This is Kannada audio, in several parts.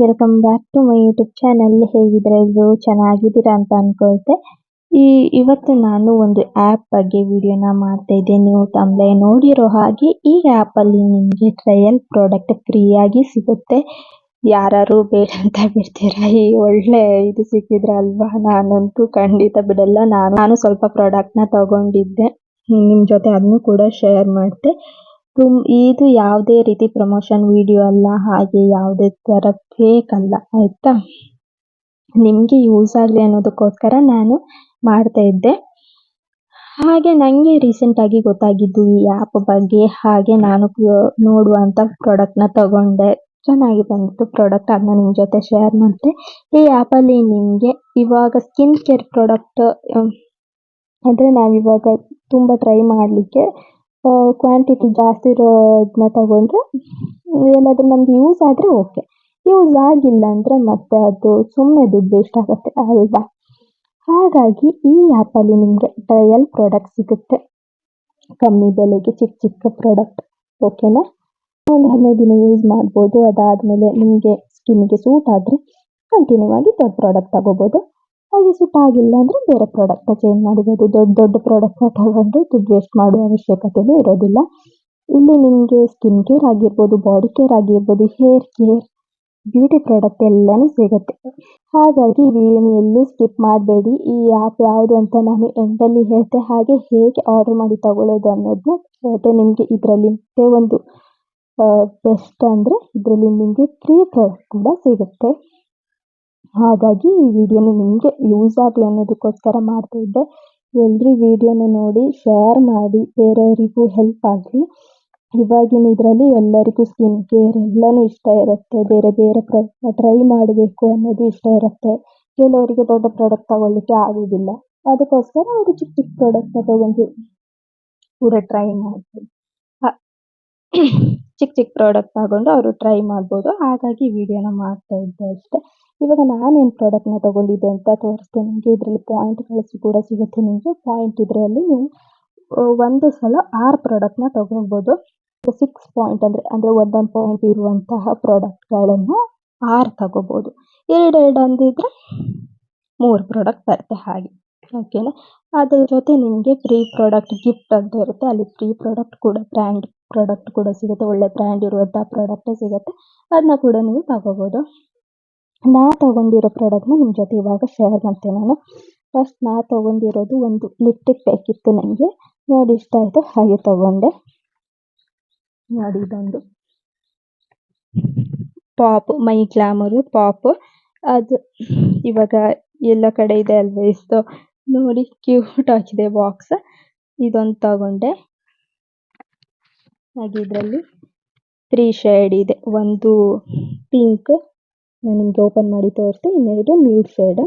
Welcome back to my YouTube channel. ಹೇಗಿದ್ರೆ ಎಲ್ಲರೂ ಚೆನ್ನಾಗಿದ್ದೀರಾ ಅಂತ ಅನ್ಕೊಳ್ತೆ. ಇವತ್ತು ನಾನು ಒಂದು ಆ್ಯಪ್ ಬಗ್ಗೆ ವಿಡಿಯೋನ ಮಾಡ್ತಾ ಇದ್ದೇನೆ. ನೀವು ತಮ್ಮದೇ ನೋಡಿರೋ ಹಾಗೆ ಈ ಆ್ಯಪಲ್ಲಿ ನಿಮಗೆ ಟ್ರಯಲ್ ಪ್ರಾಡಕ್ಟ್ ಫ್ರೀಯಾಗಿ ಸಿಗುತ್ತೆ. ಯಾರು ಬೇಡ ಅಂತ ಬಿಡ್ತೀರಾ? ಈ ಒಳ್ಳೆ ಇದು ಸಿಕ್ಕಿದ್ರೆ ಅಲ್ವಾ, ನಾನಂತೂ ಖಂಡಿತ ಬಿಡಲ್ಲ. ನಾನು ಸ್ವಲ್ಪ ಪ್ರಾಡಕ್ಟ್ನ ತಗೊಂಡಿದ್ದೆ, ನಿಮ್ಮ ಜೊತೆ ಅದನ್ನು ಕೂಡ ಶೇರ್ ಮಾಡಿದೆ. ಇದು ಯಾವುದೇ ರೀತಿ ಪ್ರಮೋಷನ್ ವಿಡಿಯೋ ಅಲ್ಲ, ಹಾಗೆ ಯಾವುದೇ ಥರ ಫೇಕ್ ಅಲ್ಲ, ಆಯಿತಾ? ನಿಮಗೆ ಯೂಸ್ ಆಗಲಿ ಅನ್ನೋದಕ್ಕೋಸ್ಕರ ನಾನು ಮಾಡ್ತಾ ಇದ್ದೆ. ಹಾಗೆ ನನಗೆ ರೀಸೆಂಟಾಗಿ ಗೊತ್ತಾಗಿದ್ದು ಈ ಆ್ಯಪ್ ಬಗ್ಗೆ. ಹಾಗೆ ನಾನು ನೋಡುವಂಥ ಪ್ರಾಡಕ್ಟ್ನ ತಗೊಂಡೆ. ಚೆನ್ನಾಗಿ ಬಂತು ಪ್ರಾಡಕ್ಟ್, ಅದನ್ನ ನಿಮ್ಮ ಜೊತೆ ಶೇರ್ ಮಾಡಿದೆ. ಈ ಆ್ಯಪಲ್ಲಿ ನಿಮಗೆ ಇವಾಗ ಸ್ಕಿನ್ ಕೇರ್ ಪ್ರಾಡಕ್ಟ್ ಅಂದರೆ ನಾವಿವಾಗ ತುಂಬ ಟ್ರೈ ಮಾಡಲಿಕ್ಕೆ ಕ್ವಾಂಟಿಟಿ ಜಾಸ್ತಿ ಇರೋದನ್ನ ತಗೊಂಡ್ರೆ ಏನಾದರೂ ನಮ್ಗೆ ಯೂಸ್ ಆದರೆ ಓಕೆ, ಯೂಸ್ ಆಗಿಲ್ಲ ಅಂದರೆ ಮತ್ತೆ ಅದು ಸುಮ್ಮನೆ ದುಡ್ಡು ವೇಸ್ಟ್ ಆಗುತ್ತೆ ಅಲ್ವಾ? ಹಾಗಾಗಿ ಈ ಆ್ಯಪಲ್ಲಿ ನಿಮಗೆ ಟ್ರಯಲ್ ಪ್ರಾಡಕ್ಟ್ ಸಿಗುತ್ತೆ ಕಮ್ಮಿ ಬೆಲೆಗೆ, ಚಿಕ್ಕ ಚಿಕ್ಕ ಪ್ರಾಡಕ್ಟ್. ಓಕೆನಾ? ಒಂದು 15 ದಿನ ಯೂಸ್ ಮಾಡ್ಬೋದು. ಅದಾದಮೇಲೆ ನಿಮಗೆ ಸ್ಕಿನ್ಗೆ ಸೂಟ್ ಆದರೆ ಕಂಟಿನ್ಯೂ ಆಗಿ ದೊಡ್ಡ ಪ್ರಾಡಕ್ಟ್ ತಗೋಬೋದು. ಹಾಗೆ ಸೂಟ್ ಆಗಿಲ್ಲ ಅಂದರೆ ಬೇರೆ ಪ್ರಾಡಕ್ಟ್ನ ಚೇಂಜ್ ಮಾಡ್ಬೋದು. ದೊಡ್ಡ ಪ್ರಾಡಕ್ಟ್ನ ತಗೊಂಡು ದುಡ್ಡು ವೇಸ್ಟ್ ಮಾಡುವ ಅವಶ್ಯಕತೆಯೂ ಇರೋದಿಲ್ಲ. ಇಲ್ಲಿ ನಿಮಗೆ ಸ್ಕಿನ್ ಕೇರ್ ಆಗಿರ್ಬೋದು, ಬಾಡಿ ಕೇರ್ ಆಗಿರ್ಬೋದು, ಹೇರ್ ಕೇರ್, ಬ್ಯೂಟಿ ಪ್ರಾಡಕ್ಟ್ ಎಲ್ಲನೂ ಸಿಗುತ್ತೆ. ಹಾಗಾಗಿ ವಿಡಿಯೋನ ಎಲ್ಲೂ ಸ್ಕಿಪ್ ಮಾಡಬೇಡಿ. ಈ ಆ್ಯಪ್ ಯಾವುದು ಅಂತ ನಾನು ಎಂಡಲ್ಲಿ ಹೇಳ್ತೆ. ಹಾಗೆ ಹೇಗೆ ಆರ್ಡರ್ ಮಾಡಿ ತಗೊಳ್ಳೋದು ಅನ್ನೋದನ್ನ ಹೇಳ್ತೆ. ನಿಮಗೆ ಇದರಲ್ಲಿ ಒಂದು ಬೆಸ್ಟ್ ಅಂದರೆ ಇದರಲ್ಲಿ ನಿಮಗೆ ಫ್ರೀ ಪ್ರಾಡಕ್ಟ್ ಕೂಡ ಸಿಗುತ್ತೆ. ಹಾಗಾಗಿ ಈ ವಿಡಿಯೋನ ನಿಮಗೆ ಯೂಸ್ ಆಗಲಿ ಅನ್ನೋದಕ್ಕೋಸ್ಕರ ಮಾಡ್ತಾ ಇದ್ದೆ. ಎಲ್ಲರೂ ವಿಡಿಯೋನ ನೋಡಿ ಶೇರ್ ಮಾಡಿ, ಬೇರೆಯವರಿಗೂ ಹೆಲ್ಪ್ ಆಗಲಿ. ಇವಾಗಿನ ಇದರಲ್ಲಿ ಎಲ್ಲರಿಗೂ ಸ್ಕಿನ್ ಕೇರ್ ಎಲ್ಲನೂ ಇಷ್ಟ ಇರುತ್ತೆ. ಬೇರೆ ಬೇರೆ ಪ್ರಾಡಕ್ಟ್ನ ಟ್ರೈ ಮಾಡಬೇಕು ಅನ್ನೋದು ಇಷ್ಟ ಇರುತ್ತೆ. ಕೆಲವರಿಗೆ ದೊಡ್ಡ ಪ್ರಾಡಕ್ಟ್ ತಗೊಳ್ಳಿಕ್ಕೆ ಆಗೋದಿಲ್ಲ, ಅದಕ್ಕೋಸ್ಕರ ಅವರು ಚಿಕ್ಕ ಚಿಕ್ಕ ಪ್ರಾಡಕ್ಟ್ನ ತಗೊಂಡು ಕೂಡ ಟ್ರೈ ಮಾಡ್ಬೋದು. ಚಿಕ್ಕ ಚಿಕ್ಕ ಪ್ರಾಡಕ್ಟ್ ತಗೊಂಡು ಅವರು ಟ್ರೈ ಮಾಡ್ಬೋದು. ಹಾಗಾಗಿ ವಿಡಿಯೋನ ಮಾಡ್ತಾ ಇದ್ದೆ ಅಷ್ಟೇ. ಇವಾಗ ನಾನೇನು ಪ್ರಾಡಕ್ಟ್ನ ತಗೊಂಡಿದ್ದೆ ಅಂತ ತೋರಿಸ್ತೇನೆ ನಿಮಗೆ. ಇದರಲ್ಲಿ ಪಾಯಿಂಟ್ಗಳು ಕೂಡ ಸಿಗುತ್ತೆ ನಿಮಗೆ. ಪಾಯಿಂಟ್ ಇದರಲ್ಲಿ ನೀವು ಒಂದು ಸಲ 6 ಪ್ರಾಡಕ್ಟ್ನ ತಗೋಬೋದು. 6 ಪಾಯಿಂಟ್ ಅಂದರೆ ಒಂದೊಂದು ಪಾಯಿಂಟ್ ಇರುವಂತಹ ಪ್ರಾಡಕ್ಟ್ಗಳನ್ನು 6 ತಗೋಬೋದು. 2 ಅಂದಿದ್ರೆ 3 ಪ್ರಾಡಕ್ಟ್ ಬರುತ್ತೆ ಹಾಗೆ. ಓಕೆನಾ? ಅದ್ರ ಜೊತೆ ನಿಮಗೆ ಫ್ರೀ ಪ್ರಾಡಕ್ಟ್ ಗಿಫ್ಟ್ ಅಂತ ಇರುತ್ತೆ. ಅಲ್ಲಿ ಫ್ರೀ ಪ್ರಾಡಕ್ಟ್ ಕೂಡ, ಬ್ರ್ಯಾಂಡ್ ಪ್ರಾಡಕ್ಟ್ ಕೂಡ ಸಿಗುತ್ತೆ. ಒಳ್ಳೆ ಬ್ರ್ಯಾಂಡ್ ಇರುವಂಥ ಪ್ರಾಡಕ್ಟೇ ಸಿಗುತ್ತೆ. ಅದನ್ನ ಕೂಡ ನೀವು ತಗೋಬೋದು. ನಾನು ತಗೊಂಡಿರೋ ಪ್ರಾಡಕ್ಟ್ನ ನಿಮ್ಮ ಜೊತೆ ಇವಾಗ ಶೇರ್ ಮಾಡ್ತೇನೆ ನಾನು. ಫಸ್ಟ್ ನಾನು ತಗೊಂಡಿರೋದು ಒಂದು ಲಿಪ್ಟಿಕ್ ಬೇಕಿತ್ತು ನನಗೆ. ನೋಡಿ ಇಷ್ಟ ಆಯಿತು, ಹಾಗೆ ತಗೊಂಡೆ. ನೋಡಿ ಇದೊಂದು ಪಾಪ್, ಮೈ ಗ್ಲಾಮರು ಪಾಪ್. ಅದು ಇವಾಗ ಎಲ್ಲ ಕಡೆ ಇದೆ ಅಲ್ವಾ, ಇಷ್ಟು ನೋಡಿ ಕ್ಯೂಟ್ ಆಗಿದೆ ಬಾಕ್ಸ್. ಇದೊಂದು ತಗೊಂಡೆ. ಹಾಗೆ ಇದರಲ್ಲಿ 3 ಶೇಡ್ ಇದೆ. ಒಂದು ಪಿಂಕ್, ನಾನು ನಿಮಗೆ ಓಪನ್ ಮಾಡಿ ತೋರಿಸ್ತೀನಿ. ಇನ್ನೆರಡು ನ್ಯೂಡ್ ಶೇಡ್.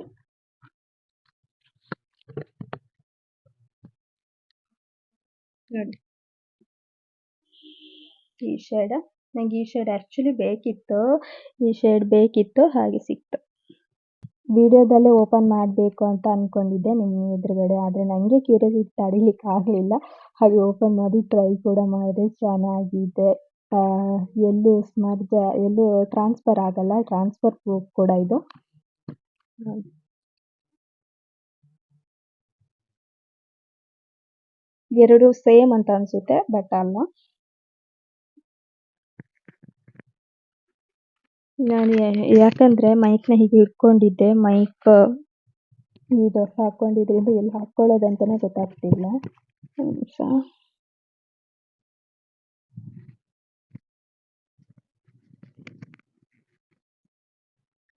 ನೋಡಿ ಈ ಶೇಡ್. ನನಗೆ ಈ ಶೇಡ್ ಆ್ಯಕ್ಚುಲಿ ಬೇಕಿತ್ತು, ಈ ಶೇಡ್ ಬೇಕಿತ್ತು, ಹಾಗೆ ಸಿಕ್ತು. ವಿಡಿಯೋದಲ್ಲೇ ಓಪನ್ ಮಾಡಬೇಕು ಅಂತ ಅಂದ್ಕೊಂಡಿದ್ದೆ ನಿಮ್ಮ ಎದುರುಗಡೆ, ಆದರೆ ನನಗೆ ಕ್ಯೂರಿಯಾಸಿಟಿ ತಡೀಲಿಕ್ಕೆ ಆಗಲಿಲ್ಲ. ಹಾಗೆ ಓಪನ್ ಮಾಡಿ ಟ್ರೈ ಕೂಡ ಮಾಡಿದೆ. ಚೆನ್ನಾಗಿದೆ. ಎಲ್ಲೂ ಟ್ರಾನ್ಸ್ಫರ್ ಆಗಲ್ಲ, ಟ್ರಾನ್ಸ್ಫರ್ ಪ್ರೂಫ್ ಕೂಡ ಇದು. 2 ಸೇಮ್ ಅಂತ ಅನಿಸುತ್ತೆ, ಬಟ್ ಅಲ್ಲ. ನಾನು ಯಾಕಂದರೆ ಮೈಕ್ನ ಹೀಗೆ ಇಟ್ಕೊಂಡಿದ್ದೆ, ಮೈಕ್ ಇದು ಹಾಕ್ಕೊಂಡಿದ್ರಿಂದ ಎಲ್ಲಿ ಹಾಕ್ಕೊಳ್ಳೋದಂತಲೇ ಗೊತ್ತಾಗ್ತಿಲ್ಲ. ನಿಮಿಷ.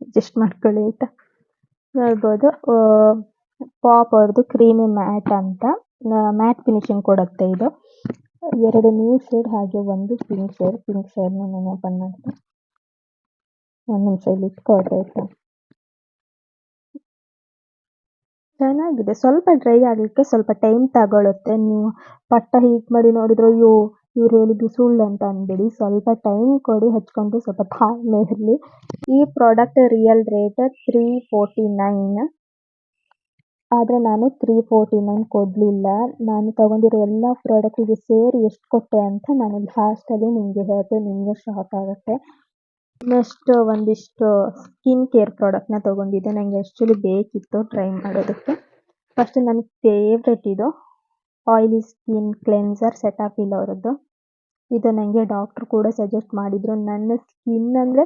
ಅಡ್ಜಸ್ಟ್ ಮಾಡ್ಕೊಳ್ಳಿ ಆಯಿತಾ? ನೋಡ್ಬೋದು, ಪಾಪ್ ಅವ್ರದ್ದು ಕ್ರೀಮಿ ಮ್ಯಾಟ್ ಅಂತ, ಮ್ಯಾಟ್ ಫಿನಿಶಿಂಗ್ ಕೊಡುತ್ತೆ ಇದು. 2 ನ್ಯೂ ಶೇಡ್, ಹಾಗೆ ಒಂದು ಪಿಂಕ್ ಶೇಡ್. ಪಿಂಕ್ ಶೇಡ್ನ ನಾನು ಓಪನ್ ಮಾಡ್ತೀನಿ. ಒಂದು ನಿಮಿಷ ಇಲ್ಲಿ ಇಟ್ಕೊಳ್ತಾ ಆಯಿತಾ? ಚೆನ್ನಾಗಿದೆ. ಸ್ವಲ್ಪ ಡ್ರೈ ಆಗಲಿಕ್ಕೆ ಸ್ವಲ್ಪ ಟೈಮ್ ತಗೊಳುತ್ತೆ. ನೀವು ಪಟ್ಟ ಹೀಟ್ ಮಾಡಿ ನೋಡಿದ್ರೆ ಅಯ್ಯೋ ಇವ್ರು ಹೇಳಿದ್ದು ಸುಳ್ಳು ಅಂತ ಅಂದ್ಬಿಡಿ. ಸ್ವಲ್ಪ ಟೈಮ್ ಕೊಡಿ, ಹಚ್ಕೊಂಡು ಸ್ವಲ್ಪ ತಾಳ್ಮೆ ಇರಲಿ. ಈ ಪ್ರಾಡಕ್ಟ್ ರಿಯಲ್ ರೇಟ್ 349, ಆದರೆ ನಾನು 349 ಕೊಡಲಿಲ್ಲ. ನಾನು ತಗೊಂಡಿರೋ ಎಲ್ಲ ಪ್ರಾಡಕ್ಟಿಗೆ ಸೇರಿ ಎಷ್ಟು ಕೊಟ್ಟೆ ಅಂತ ನಾನು ಲಾಸ್ಟಲ್ಲಿ ನಿಮಗೆ ಹೇಳ್ತೇನೆ, ನಿಮಗೆ ಶಾಕ್ ಆಗುತ್ತೆ. ನೆಕ್ಸ್ಟ್ ಒಂದಿಷ್ಟು ಸ್ಕಿನ್ ಕೇರ್ ಪ್ರಾಡಕ್ಟ್ನ ತಗೊಂಡಿದ್ದೆ. ನಂಗೆ ಆ್ಯಕ್ಚುಲಿ ಬೇಕಿತ್ತು ಟ್ರೈ ಮಾಡೋದಕ್ಕೆ. ಫಸ್ಟ್ ನನ್ನ ಫೇವ್ರೆಟ್ ಇದು ಆಯಿಲಿ ಸ್ಕಿನ್ ಕ್ಲೆನ್ಸರ್ ಸೆಟಾಫಿಲ್ ಅವರದ್ದು. ಇದು ನನಗೆ ಡಾಕ್ಟ್ರು ಕೂಡ ಸಜೆಸ್ಟ್ ಮಾಡಿದ್ರು. ನನ್ನ ಸ್ಕಿನ್ ಅಂದರೆ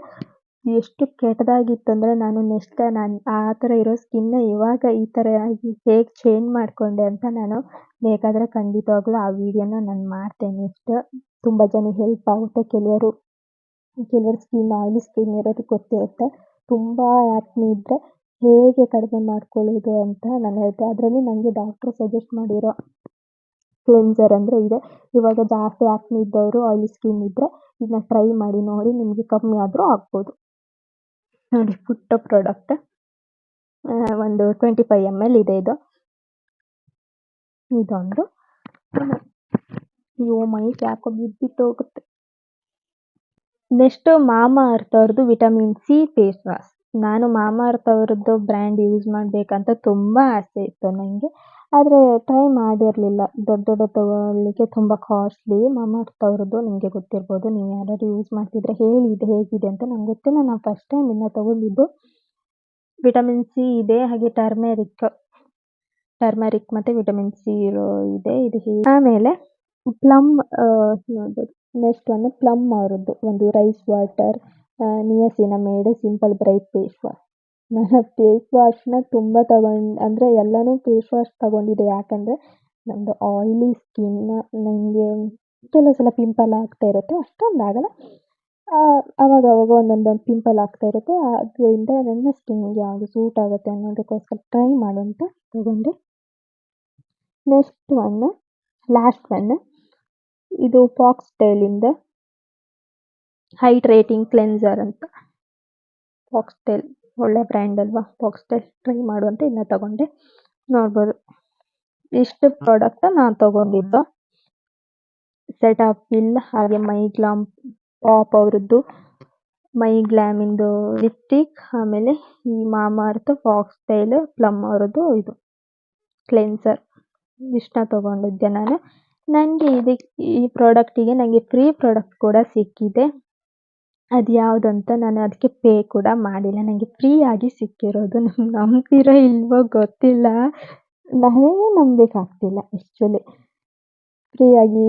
ಎಷ್ಟು ಕೆಟ್ಟದಾಗಿತ್ತಂದರೆ ನಾನು ಆ ಥರ ಇರೋ ಸ್ಕಿನ್ನ ಇವಾಗ ಈ ಥರ ಆಗಿ ಹೇಗೆ ಚೇಂಜ್ ಮಾಡಿಕೊಂಡೆ ಅಂತ ನಾನು ಬೇಕಾದರೆ ಖಂಡಿತವಾಗ್ಲೂ ಆ ವಿಡಿಯೋನ ನಾನು ಮಾಡ್ತೇನೆ ನೆಕ್ಸ್ಟ್. ತುಂಬ ಜನಕ್ಕೆ ಹೆಲ್ಪ್ ಆಗುತ್ತೆ. ಕೆಲವರು ಸ್ಕಿನ್ ಆಯಿಲಿ ಸ್ಕಿನ್ ಇರೋರಿಗೆ ಗೊತ್ತಿರುತ್ತೆ. ತುಂಬ ಆ್ಯಕ್ನಿ ಇದ್ದರೆ ಹೇಗೆ ಕಡಿಮೆ ಮಾಡ್ಕೊಳ್ಳೋದು ಅಂತ ನಾನು ಹೇಳ್ತೆ. ಅದರಲ್ಲಿ ನನಗೆ ಡಾಕ್ಟ್ರು ಸಜೆಸ್ಟ್ ಮಾಡಿರೋ ಕ್ಲೆನ್ಸರ್ ಅಂದರೆ ಇದೆ. ಇವಾಗ ಜಾಸ್ತಿ ಆ್ಯಕ್ನಿ ಇದ್ದವರು ಆಯಿಲಿ ಸ್ಕಿನ್ ಇದ್ದರೆ ಇದನ್ನ ಟ್ರೈ ಮಾಡಿ ನೋಡಿ, ನಿಮಗೆ ಕಮ್ಮಿ ಆದರೂ ಆಗ್ಬೋದು. ನೋಡಿ ಪುಟ್ಟ ಪ್ರಾಡಕ್ಟ್, ಒಂದು 25 ml ಇದೆ ಇದು. ಇದೊಂದು ಮೈಗೆ ಯಾಕೋ ಬಿದ್ದಿತ್ತು ಹೋಗುತ್ತೆ. ನೆಕ್ಸ್ಟ್ ಮಾಮಾ ಅರ್ತ್ ಅವ್ರದ್ದು ವಿಟಮಿನ್ ಸಿ ಫೇಸ್ ವಾಶ್. ನಾನು ಮಾಮಾ ಅರ್ತ್ ಅವ್ರದ್ದು ಬ್ರ್ಯಾಂಡ್ ಯೂಸ್ ಮಾಡಬೇಕಂತ ತುಂಬ ಆಸೆ ಇತ್ತು ನನಗೆ. ಆದರೆ ಟ್ರೈ ಮಾಡಿರಲಿಲ್ಲ. ದೊಡ್ಡ ತಗೊಳ್ಳಿಕ್ಕೆ ತುಂಬ ಕಾಸ್ಟ್ಲಿ. ಮಾಮಾ ಅರ್ತ್ ಅವ್ರದ್ದು ನಿಮಗೆ ಗೊತ್ತಿರ್ಬೋದು. ನೀವು ಯಾರಾದ್ರು ಯೂಸ್ ಮಾಡ್ತಿದ್ರೆ ಹೇಳಿ ಇದು ಹೇಗಿದೆ ಅಂತ. ನಂಗೆ ಗೊತ್ತಿಲ್ಲ, ನಾನು ಫಸ್ಟ್ ಟೈಮ್ ಇದನ್ನ ತಗೊಂಡಿದ್ದು. ವಿಟಮಿನ್ ಸಿ ಇದೆ, ಹಾಗೆ ಟರ್ಮರಿಕ್ ಮತ್ತು ವಿಟಮಿನ್ ಸಿ ಇದೆ. ಇದು ಆಮೇಲೆ ಪ್ಲಮ್ ನೋಡ್ಬೋದು. ನೆಕ್ಸ್ಟ್ ಒಂದು ಪ್ಲಮ್ ಅವರದ್ದು ಒಂದು rice water niacinamide simple bright face wash. ನಾನು ಫೇಸ್ ವಾಶ್ನ ತುಂಬ ಅಂದರೆ ಎಲ್ಲನೂ ಫೇಸ್ ವಾಶ್ ತಗೊಂಡಿದ್ದೆ. ಯಾಕಂದರೆ ನಮ್ಮದು ಆಯಿಲಿ ಸ್ಕಿನ್, ನನಗೆ ಕೆಲವು ಸಲ ಪಿಂಪಲ್ ಆಗ್ತಾ ಇರುತ್ತೆ. ಅಷ್ಟೊಂದು ಆಗಲ್ಲ, ಆವಾಗ ಒಂದೊಂದು ಪಿಂಪಲ್ ಆಗ್ತಾ ಇರುತ್ತೆ. ಅದರಿಂದ ನನ್ನ ಸ್ಕಿನ್ಗೆ ಯಾವುದು ಸೂಟ್ ಆಗುತ್ತೆ ಅನ್ನೋದಕ್ಕೋಸ್ಕರ ಟ್ರೈ ಮಾಡು ಅಂತ ತಗೊಂಡೆ. ನೆಕ್ಸ್ಟ್ ಲಾಸ್ಟ್ ಇದು ಫಾಕ್ಸ್ಟೈಲಿಂದ ಹೈಡ್ರೇಟಿಂಗ್ ಕ್ಲೆನ್ಸರ್ ಅಂತ. ಫಾಕ್ಸ್ಟೈಲ್ ಒಳ್ಳೆ ಬ್ರ್ಯಾಂಡ್ ಅಲ್ವಾ, ಫಾಕ್ಸ್ಟೈಲ್ ಟ್ರೈ ಮಾಡು ಅಂತ ಇದನ್ನ ತಗೊಂಡೆ. ನೋಡ್ಬೋದು ಇಷ್ಟು ಪ್ರಾಡಕ್ಟ್ ನಾನು ತಗೊಂಡಿದ್ದು. ಸೆಟಾಫಿಲ್, ಹಾಗೆ ಮೈಗ್ಲಾಮ್ ಪಾಪ್ ಅವರದ್ದು ಮೈಗ್ಲಾಮಿಂದು ಲಿಪ್ಸ್ಟಿಕ್, ಆಮೇಲೆ ಈ ಮಾಮಾ ಅರ್ತ್ ಫಾಕ್ಸ್ಟೈಲ್ ಪ್ಲಮ್ ಅವರದ್ದು ಇದು ಕ್ಲೆನ್ಸರ್. ಇಷ್ಟನ್ನ ತಗೊಂಡಿದ್ದೆ ನಾನು. ನನಗೆ ಈ ಪ್ರಾಡಕ್ಟಿಗೆ ನನಗೆ ಫ್ರೀ ಪ್ರಾಡಕ್ಟ್ ಕೂಡ ಸಿಕ್ಕಿದೆ. ಅದು ಯಾವುದಂತ ನಾನು ಅದಕ್ಕೆ ಪೇ ಕೂಡ ಮಾಡಿಲ್ಲ. ನನಗೆ ಫ್ರೀಯಾಗಿ ಸಿಕ್ಕಿರೋದು. ನೀವು ನಂಬ್ತೀರೋ ಇಲ್ವೋ ಗೊತ್ತಿಲ್ಲ, ನನಗೆ ನಂಬಬೇಕಾಗ್ತಿಲ್ಲ ಆ್ಯಕ್ಚುಲಿ. ಫ್ರೀಯಾಗಿ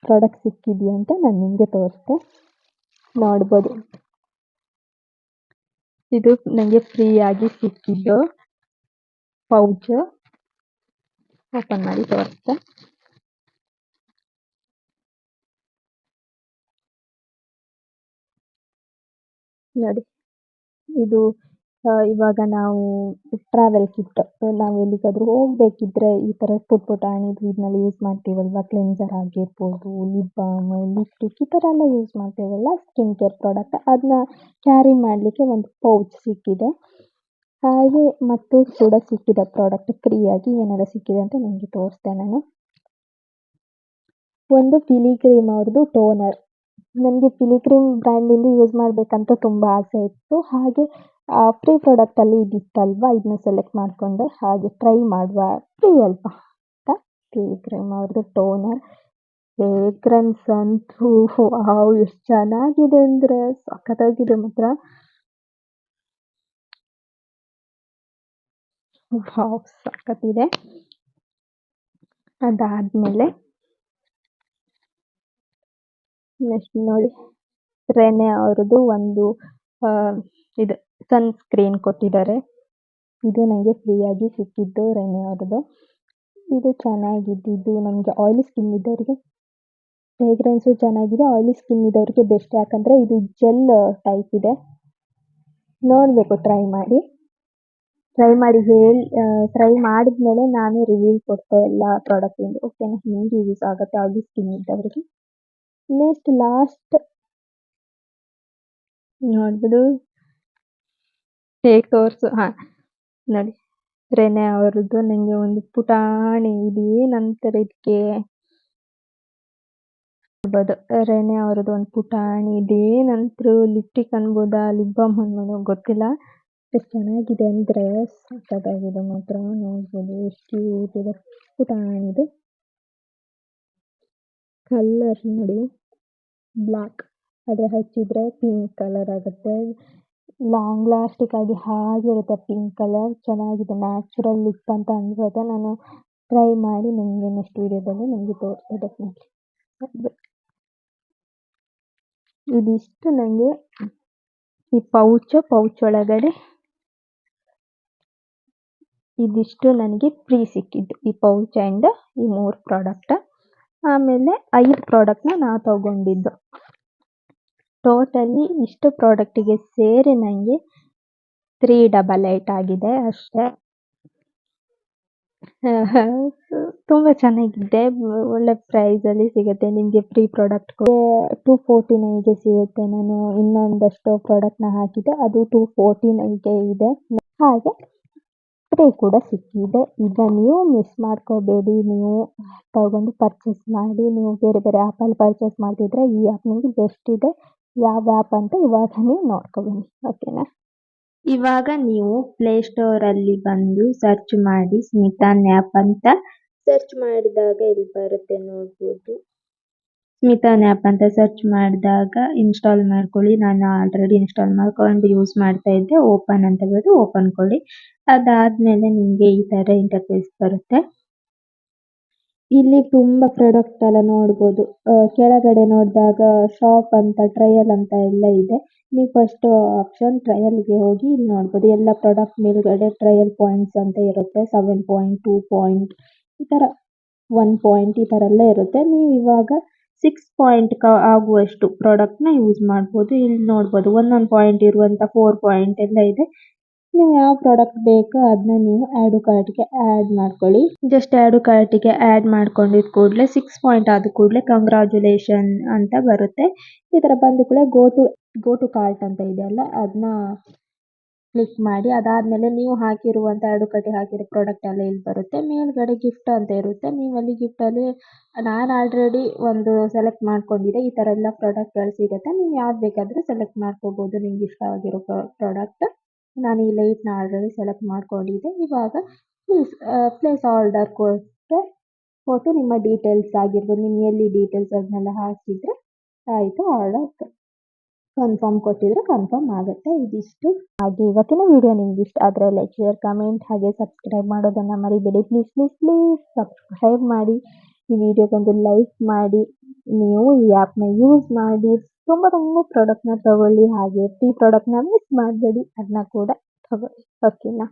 ಪ್ರಾಡಕ್ಟ್ ಸಿಕ್ಕಿದೆಯಾ ಅಂತ ನಾನು ನಿಮಗೆ ತೋರಿಸ್ದೆ. ನೋಡ್ಬೋದು, ಇದು ನನಗೆ ಫ್ರೀಯಾಗಿ ಸಿಕ್ಕಿದ್ದು ಪೌಚ್. ಓಪನ್ ಮಾಡಿ ತೋರಿಸ್ತೆ. ನೋಡಿ, ಇದು ಇವಾಗ ನಾವು ಟ್ರಾವೆಲ್ ಕಿಟ್, ನಾವು ಎಲ್ಲಿಗಾದರೂ ಹೋಗಬೇಕಿದ್ರೆ ಈ ಥರ ಪುಟಾಣಿದು ಇದನ್ನೆಲ್ಲ ಯೂಸ್ ಮಾಡ್ತೀವಲ್ವ. ಕ್ಲೆನ್ಸರ್ ಆಗಿರ್ಬೋದು, ಲಿಪ್ ಬಾಮ್, ಲಿಪ್ಸ್ಟಿಕ್, ಈ ಥರ ಎಲ್ಲ ಯೂಸ್ ಮಾಡ್ತೀವಲ್ಲ ಸ್ಕಿನ್ ಕೇರ್ ಪ್ರಾಡಕ್ಟ್, ಅದನ್ನ ಕ್ಯಾರಿ ಮಾಡಲಿಕ್ಕೆ ಒಂದು ಪೌಚ್ ಸಿಕ್ಕಿದೆ. ಹಾಗೆ ಮತ್ತು ಕೂಡ ಸಿಕ್ಕಿದೆ ಪ್ರಾಡಕ್ಟ್ ಫ್ರೀಯಾಗಿ. ಏನೆಲ್ಲ ಸಿಕ್ಕಿದೆ ಅಂತ ನಿಮಗೆ ತೋರಿಸ್ದೆ ನಾನು. ಒಂದು ಫಿಲಿಗ್ರೀಮ್ ಅವ್ರದ್ದು ಟೋನರ್. ನನಗೆ ಫಿಲಿಗ್ರೀಮ್ ಬ್ರ್ಯಾಂಡಿಂದು ಯೂಸ್ ಮಾಡಬೇಕಂತ ತುಂಬ ಆಸೆ ಇತ್ತು. ಹಾಗೆ ಫ್ರೀ ಪ್ರಾಡಕ್ಟಲ್ಲಿ ಇದಿತ್ತಲ್ವ, ಇದನ್ನ ಸೆಲೆಕ್ಟ್ ಮಾಡಿಕೊಂಡೆ. ಹಾಗೆ ಟ್ರೈ ಮಾಡುವ, ಫ್ರೀ ಅಲ್ವಾ ಅಂತ ಫಿಲಿಗ್ರೀಮ್ ಅವ್ರದ್ದು ಟೋನರ್. ಫ್ರೇಗ್ರೆನ್ಸ್ ಅಂತೂ ಎಷ್ಟು ಚೆನ್ನಾಗಿದೆ ಅಂದರೆ ಸಖತ್ತಾಗಿದೆ ಮಾತ್ರ. ಸಖತ್ತಿದೆ. ಅದಾದಮೇಲೆ ನೆಕ್ಸ್ಟ್ ನೋಡಿ, ರೆನೆ ಅವ್ರದ್ದು ಒಂದು ಇದು ಸನ್ಸ್ಕ್ರೀನ್ ಕೊಟ್ಟಿದ್ದಾರೆ. ಇದು ನನಗೆ ಫ್ರೀಯಾಗಿ ಸಿಕ್ಕಿದ್ದು ರೆನೆ ಅವ್ರದ್ದು. ಇದು ಚೆನ್ನಾಗಿದ್ದು ನಮಗೆ ಆಯಿಲಿ ಸ್ಕಿನ್ ಇದ್ದವರಿಗೆ. ಫ್ರೇಗ್ರೆನ್ಸು ಚೆನ್ನಾಗಿದೆ, ಆಯಿಲಿ ಸ್ಕಿನ್ ಇದ್ದವರಿಗೆ ಬೆಸ್ಟ್. ಯಾಕಂದರೆ ಇದು ಜೆಲ್ ಟೈಪ್ ಇದೆ. ನೋಡಬೇಕು, ಟ್ರೈ ಮಾಡಿ ಟ್ರೈ ಮಾಡಿದ್ಮೇಲೆ ನಾನು ರಿವ್ಯೂ ಕೊಡ್ತೆ ಎಲ್ಲ ಪ್ರಾಡಕ್ಟಿಂದು. ಓಕೆನಾ, ನಿಮಗೆ ಯೂಸ್ ಆಗುತ್ತೆ ಆಯಿಲಿ ಸ್ಕಿನ್ ಇದ್ದವರಿಗೆ. ನೆಕ್ಸ್ಟ್ ಲಾಸ್ಟ್ ನೋಡ್ಬೋದು, ಹೇಗೆ ತೋರಿಸು. ನೋಡಿ, ರೆನೆ ಅವರದ್ದು ನನಗೆ ಒಂದು ಪುಟಾಣಿ ಇದೇನಂತಾರೆ ಇದಕ್ಕೆ, ನೋಡ್ಬೋದು. ರೆನೆ ಅವರದ್ದು ಒಂದು ಪುಟಾಣಿ ಇದೇನಂತರೂ ಲಿಪ್ಟಿಕ್ ಅನ್ಬೋದಾ, ಲಿಪ್ ಬಾಮ್ ಅನ್ಬೋದಾ ಗೊತ್ತಿಲ್ಲ. ಎಷ್ಟು ಚೆನ್ನಾಗಿದೆ ಅಂದರೆ ಸಖತ್ತಾಗಿದೆ ಮಾತ್ರ. ನೋಡ್ಬೋದು ಎಷ್ಟು ಕ್ಯೂಟ್ ಇದೆ ಪುಟಾಣಿದು. ಕಲರ್ ನೋಡಿ, ಬ್ಲ್ಯಾಕ್. ಆದರೆ ಹಚ್ಚಿದರೆ ಪಿಂಕ್ ಕಲರ್ ಆಗುತ್ತೆ. ಲಾಂಗ್ ಲಾಸ್ಟಿಕ್ ಆಗಿ ಹಾಗಿರುತ್ತೆ ಪಿಂಕ್ ಕಲರ್. ಚೆನ್ನಾಗಿದೆ, ನ್ಯಾಚುರಲ್ ಲುಕ್ ಅಂತ ಅನ್ಸುತ್ತೆ. ನಾನು ಟ್ರೈ ಮಾಡಿ ನಿಮಗೆ ನೆಕ್ಸ್ಟ್ ವಿಡಿಯೋದಲ್ಲಿ ನಿಮಗೆ ತೋರಿಸ್ತೀನಿ ಡೆಫಿನೆಟ್ಲಿ. ಇದಿಷ್ಟು ನನಗೆ ಈ ಪೌಚ್ ಒಳಗಡೆ ಇದಿಷ್ಟು ನನಗೆ ಫ್ರೀ ಸಿಕ್ಕಿದ್ದು, ಈ ಪೌಚ್ ಆ್ಯಂಡ್ ಈ 3 ಪ್ರಾಡಕ್ಟ್. ಆಮೇಲೆ 5 ಪ್ರಾಡಕ್ಟ್ನ ನಾವು ತಗೊಂಡಿದ್ದು. ಟೋಟಲಿ ಇಷ್ಟು ಪ್ರಾಡಕ್ಟಿಗೆ ಸೇರಿ ನನಗೆ 388 ಆಗಿದೆ ಅಷ್ಟೇ. ತುಂಬ ಚೆನ್ನಾಗಿದೆ, ಒಳ್ಳೆ ಪ್ರೈಸಲ್ಲಿ ಸಿಗುತ್ತೆ ನಿಮಗೆ. ಫ್ರೀ ಪ್ರಾಡಕ್ಟ್ 249ಗೆ ಸಿಗುತ್ತೆ. ನಾನು ಇನ್ನೊಂದಷ್ಟು ಪ್ರಾಡಕ್ಟ್ನ ಹಾಕಿದ್ದೆ, ಅದು 249ಗೆ ಇದೆ. ಹಾಗೆ ಫ್ರೀ ಕೂಡ ಸಿಕ್ಕಿದೆ. ಈಗ ನೀವು ಮಿಸ್ ಮಾಡ್ಕೋಬೇಡಿ, ನೀವು ತಗೊಂಡು ಪರ್ಚೇಸ್ ಮಾಡಿ. ನೀವು ಬೇರೆ ಬೇರೆ ಆ್ಯಪಲ್ಲಿ ಪರ್ಚೇಸ್ ಮಾಡ್ತಿದ್ರೆ ಈ ಆ್ಯಪ್ ನಿಮಗೆ ಬೆಸ್ಟ್ ಇದೆ. ಯಾವ ಆ್ಯಪ್ ಅಂತ ಇವಾಗ ನೀವು ನೋಡ್ಕೊಬನ್ನಿ, ಓಕೆನಾ. ಇವಾಗ ನೀವು ಪ್ಲೇಸ್ಟೋರಲ್ಲಿ ಬಂದು ಸರ್ಚ್ ಮಾಡಿ ಸ್ಮಿತಾನ್ ಆ್ಯಪ್ ಅಂತ. ಸರ್ಚ್ ಮಾಡಿದಾಗ ಇಲ್ಲಿ ಬರುತ್ತೆ ನೋಡ್ಬೋದು, ಸ್ಮಿತಾನ್ ಆ್ಯಪ್ ಅಂತ ಸರ್ಚ್ ಮಾಡಿದಾಗ ಇನ್ಸ್ಟಾಲ್ ಮಾಡ್ಕೊಳ್ಳಿ. ನಾನು ಆಲ್ರೆಡಿ ಇನ್ಸ್ಟಾಲ್ ಮಾಡ್ಕೊಂಡು ಯೂಸ್ ಮಾಡ್ತಾ ಇದ್ದೆ. ಓಪನ್ ಅಂತ ಬರೋದು, ಓಪನ್ ಕೊಡಿ. ಅದಾದಮೇಲೆ ನಿಮಗೆ ಈ ಥರ ಇಂಟರ್ಫೇಸ್ ಬರುತ್ತೆ. ಇಲ್ಲಿ ತುಂಬ ಪ್ರಾಡಕ್ಟ್ ಎಲ್ಲ ನೋಡ್ಬೋದು. ಕೆಳಗಡೆ ನೋಡಿದಾಗ ಶಾಪ್ ಅಂತ, ಟ್ರಯಲ್ ಅಂತ ಎಲ್ಲ ಇದೆ. ನೀವು ಫಸ್ಟ್ ಆಪ್ಷನ್ ಟ್ರಯಲ್ಗೆ ಹೋಗಿ ಇಲ್ಲಿ ನೋಡ್ಬೋದು. ಎಲ್ಲ ಪ್ರಾಡಕ್ಟ್ ಮೇಲ್ಗಡೆ ಟ್ರಯಲ್ ಪಾಯಿಂಟ್ಸ್ ಅಂತ ಇರುತ್ತೆ. 7 ಪಾಯಿಂಟ್, 2 ಪಾಯಿಂಟ್, ಈ ಥರ 1 ಪಾಯಿಂಟ್, ಈ ಥರ ಎಲ್ಲ ಇರುತ್ತೆ. ನೀವು ಇವಾಗ 6 ಪಾಯಿಂಟ್ ಆಗುವಷ್ಟು ಪ್ರಾಡಕ್ಟ್ನ ಯೂಸ್ ಮಾಡ್ಬೋದು. ಇಲ್ಲಿ ನೋಡ್ಬೋದು ಒಂದೊಂದು ಪಾಯಿಂಟ್ ಇರುವಂಥ 4 ಪಾಯಿಂಟ್ ಎಲ್ಲ ಇದೆ. ನೀವು ಯಾವ ಪ್ರಾಡಕ್ಟ್ ಬೇಕೋ ಅದನ್ನ ನೀವು ಆ್ಯಡ್ ಕಾರ್ಟ್ಗೆ ಆ್ಯಡ್ ಮಾಡ್ಕೊಳ್ಳಿ. ಜಸ್ಟ್ ಆ್ಯಡ್ ಕಾರ್ಟಿಗೆ ಆ್ಯಡ್ ಮಾಡ್ಕೊಂಡಿದ್ದ ಕೂಡಲೇ 6 ಪಾಯಿಂಟ್ ಆದ ಕೂಡಲೇ ಕಂಗ್ರ್ಯಾಚುಲೇಷನ್ ಅಂತ ಬರುತ್ತೆ. ಈ ಥರ ಬಂದ ಕೂಡಲೇ ಗೋ ಟು ಕಾರ್ಟ್ ಅಂತ ಇದೆಯಲ್ಲ, ಅದನ್ನ ಕ್ಲಿಕ್ ಮಾಡಿ. ಅದಾದಮೇಲೆ ನೀವು ಹಾಕಿರುವಂಥ ಆ್ಯಡ್ ಕಾರ್ಟಿಗೆ ಹಾಕಿರೋ ಪ್ರಾಡಕ್ಟ್ ಎಲ್ಲ ಇಲ್ಲಿ ಬರುತ್ತೆ. ಮೇಲ್ಗಡೆ ಗಿಫ್ಟ್ ಅಂತ ಇರುತ್ತೆ. ನೀವು ಅಲ್ಲಿ ಗಿಫ್ಟಲ್ಲಿ ನಾನು ಆಲ್ರೆಡಿ ಒಂದು ಸೆಲೆಕ್ಟ್ ಮಾಡ್ಕೊಂಡಿದ್ದೆ. ಈ ಥರ ಎಲ್ಲ ಪ್ರಾಡಕ್ಟ್ಗಳು ಸಿಗುತ್ತೆ. ನೀವು ಯಾವ್ದು ಬೇಕಾದರೂ ಸೆಲೆಕ್ಟ್ ಮಾಡ್ಕೋಬೋದು, ನಿಮ್ಗೆ ಇಷ್ಟ ಆಗಿರೋ ಪ್ರಾಡಕ್ಟ್. ನಾನು ಈ ಲೈಟ್ನ ಆಲ್ರೆಡಿ ಸೆಲೆಕ್ಟ್ ಮಾಡ್ಕೊಂಡಿದ್ದೆ. ಇವಾಗ ಪ್ಲೇಸ್ ಆರ್ಡರ್ ಕೊಟ್ಟು ನಿಮ್ಮ ಡೀಟೇಲ್ಸ್ ಆಗಿರ್ಬೋದು, ನಿಮ್ಮ ಎಲ್ಲಿ ಡೀಟೇಲ್ಸ್ ಅದನ್ನೆಲ್ಲ ಹಾಕಿದರೆ ಆಯಿತು. ಆರ್ಡರ್ ಕನ್ಫರ್ಮ್ ಕೊಟ್ಟಿದ್ರೆ ಕನ್ಫರ್ಮ್ ಆಗುತ್ತೆ. ಇದಿಷ್ಟು. ಹಾಗೆ ಇವತ್ತಿನ ವಿಡಿಯೋ ನಿಮ್ಗೆ ಇಷ್ಟ ಆದರೆ ಲೈಕ್, ಶೇರ್, ಕಮೆಂಟ್ ಹಾಗೆ ಸಬ್ಸ್ಕ್ರೈಬ್ ಮಾಡೋದನ್ನು ಮರಿಬೇಡಿ. ಪ್ಲೀಸ್ ಪ್ಲೀಸ್ ಪ್ಲೀಸ್ ಸಬ್ಸ್ಕ್ರೈಬ್ ಮಾಡಿ. ಈ ವಿಡಿಯೋಗೊಂದು ಲೈಕ್ ಮಾಡಿ. ನೀವು ಈ ಆ್ಯಪ್ನ ಯೂಸ್ ಮಾಡಿ ತುಂಬ ಪ್ರಾಡಕ್ಟ್ನ ತಗೊಳ್ಳಿ. ಹಾಗೆ ಫ್ರೀ ಪ್ರಾಡಕ್ಟ್ನ ಮಿಸ್ ಮಾಡಬೇಡಿ, ಅದನ್ನ ಕೂಡ ತಗೊಳ್ಳಿ, ಓಕೆನಾ.